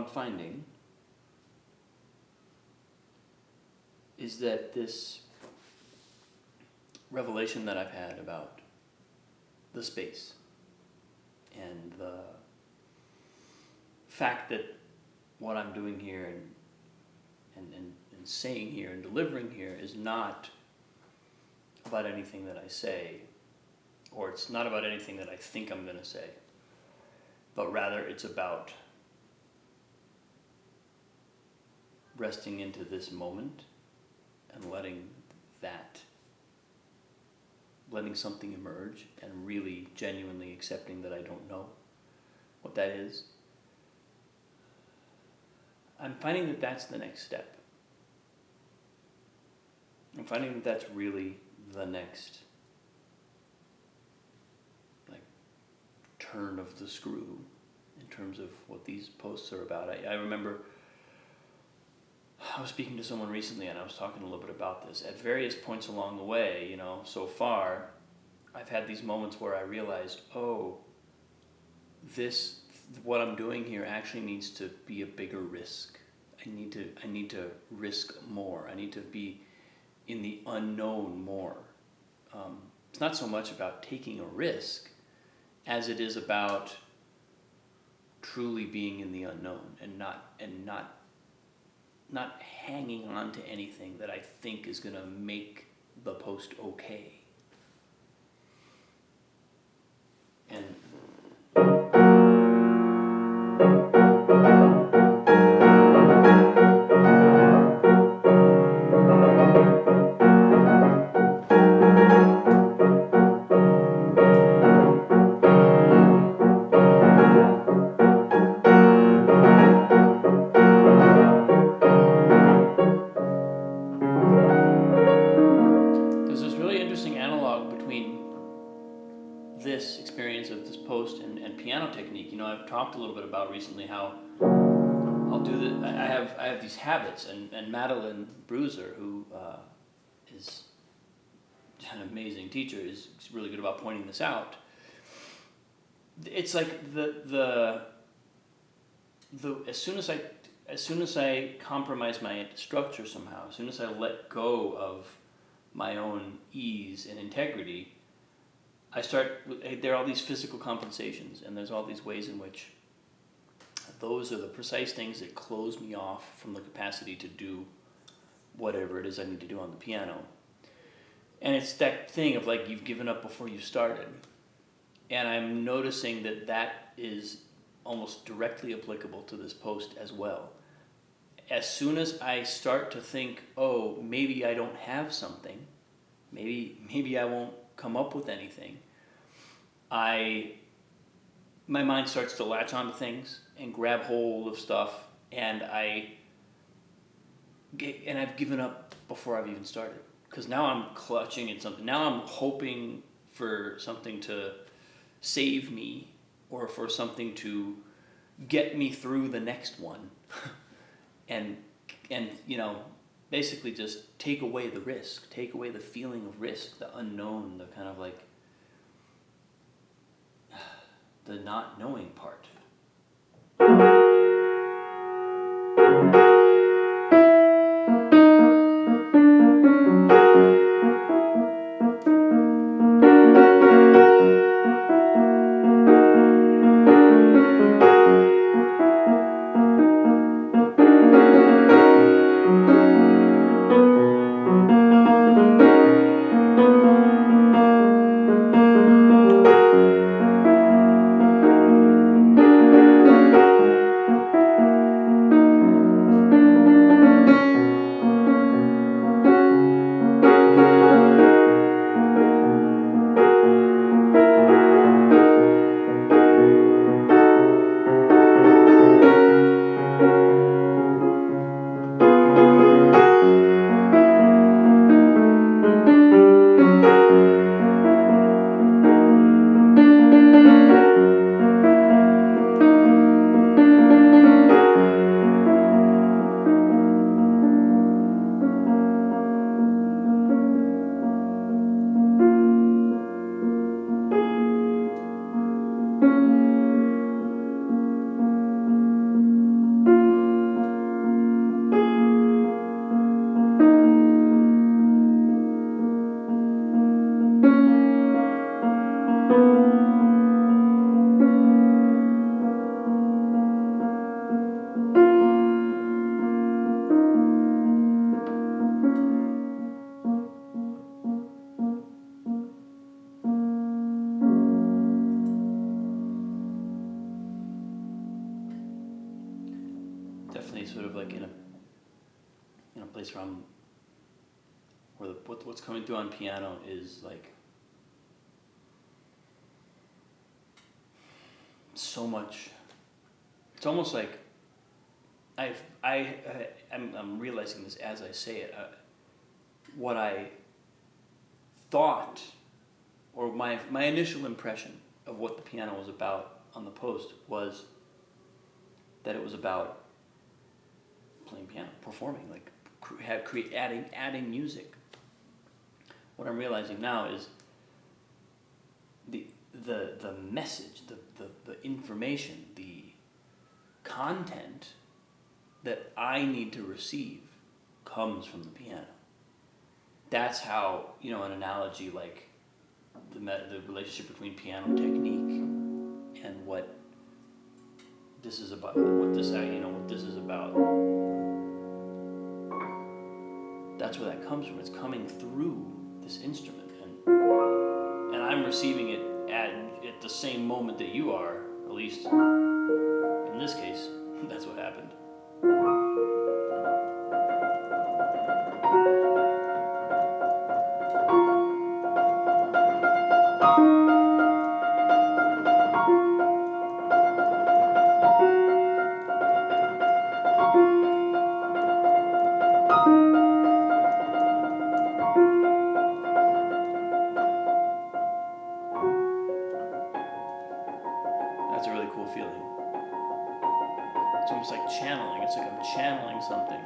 finding is that this revelation that I've had about the space and the fact that what I'm doing here and saying here and delivering here is not about anything that I say, or it's not about anything that I think I'm going to say, but rather it's about resting into this moment and letting something emerge and really genuinely accepting that I don't know what that is. I'm finding that that's the next step. I'm finding that that's really the next turn of the screw in terms of what these posts are about. I remember I was speaking to someone recently and I was talking a little bit about this. At various points along the way, so far, I've had these moments where I realized, what I'm doing here actually needs to be a bigger risk. I need to risk more. I need to be in the unknown more. It's not so much about taking a risk as it is about truly being in the unknown and not hanging on to anything that I think is going to make the post okay. And there's this really interesting analog between this experience of this post and piano technique. I've talked a little bit about recently how I'll do the. I have these habits, and Madeline Bruiser, who is an amazing teacher, is really good about pointing this out. It's like the as soon as I compromise my structure somehow, as soon as I let go of my own ease and integrity, there are all these physical compensations, and there's all these ways in which those are the precise things that close me off from the capacity to do whatever it is I need to do on the piano. And it's that thing of you've given up before you started. And I'm noticing that is almost directly applicable to this post as well. As soon as I start to think, maybe I don't have something, maybe I won't come up with anything, my mind starts to latch onto things and grab hold of stuff, and I've given up before I've even started. Because now I'm clutching at something. Now I'm hoping for something to save me, or for something to get me through the next one. and basically just take away the risk, take away the feeling of risk, the unknown, the kind of the not knowing part. sort of like in a place where what's coming through on piano is like so much. It's almost like I'm realizing this as I say it. What I thought, or my initial impression of what the piano was about on the post was that it was about playing piano, performing, like adding music. What I'm realizing now is the message, the information, the content that I need to receive comes from the piano. That's how, an analogy like the relationship between piano technique and what this is about, what this is about. That's where that comes from. It's coming through this instrument, and I'm receiving it at the same moment that you are, at least in this case. That's what happened. That's a really cool feeling. It's almost like channeling. It's like I'm channeling something.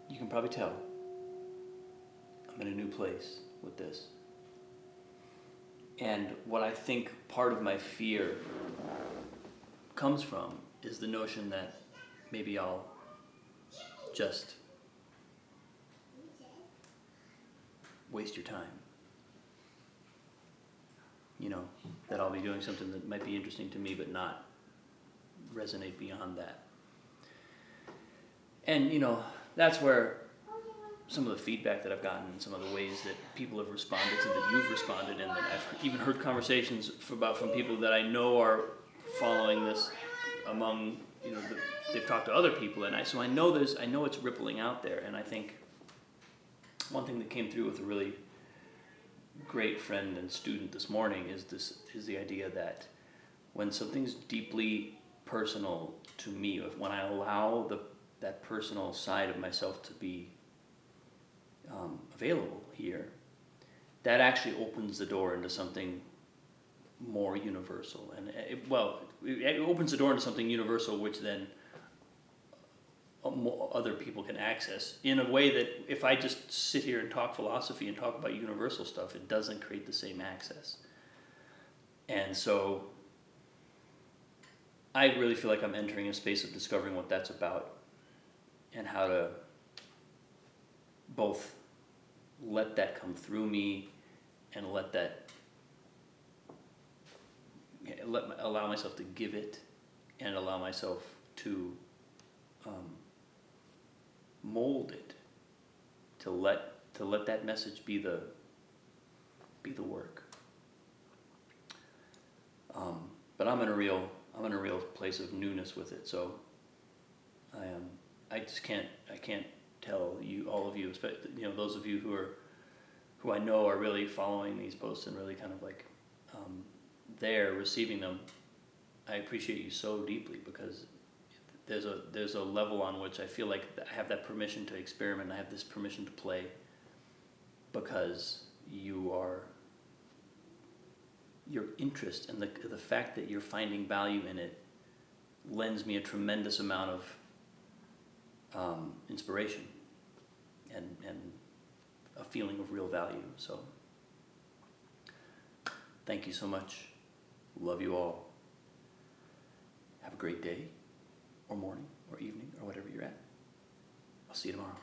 You can probably tell I'm in a new place with this. And what I think part of my fear comes from is the notion that maybe I'll just waste your time. That I'll be doing something that might be interesting to me but not resonate beyond that. And, that's where some of the feedback that I've gotten, some of the ways that people have responded to, that you've responded, and that I've even heard conversations from people that I know are following this among, they've talked to other people, and I know it's rippling out there. And I think one thing that came through with a really great friend and student this morning is the idea that when something's deeply personal to me, when I allow that personal side of myself to be available here, that actually opens the door into something more universal. And it opens the door into something universal, which then other people can access in a way that if I just sit here and talk philosophy and talk about universal stuff, it doesn't create the same access. And so I really feel like I'm entering a space of discovering what that's about, and how to both let that come through me and allow myself to give it, and allow myself to mold it, to let that message be the work. But I'm in a real place of newness with it. So I can't tell you, all of you, especially, those of you who I know are really following these posts and really kind of like there receiving them, I appreciate you so deeply, because there's a level on which I feel like I have that permission to experiment. I have this permission to play, because your interest and the fact that you're finding value in it lends me a tremendous amount of inspiration and a feeling of real value. So thank you so much. Love you all. Have a great day, or morning, or evening, or whatever you're at. I'll see you tomorrow.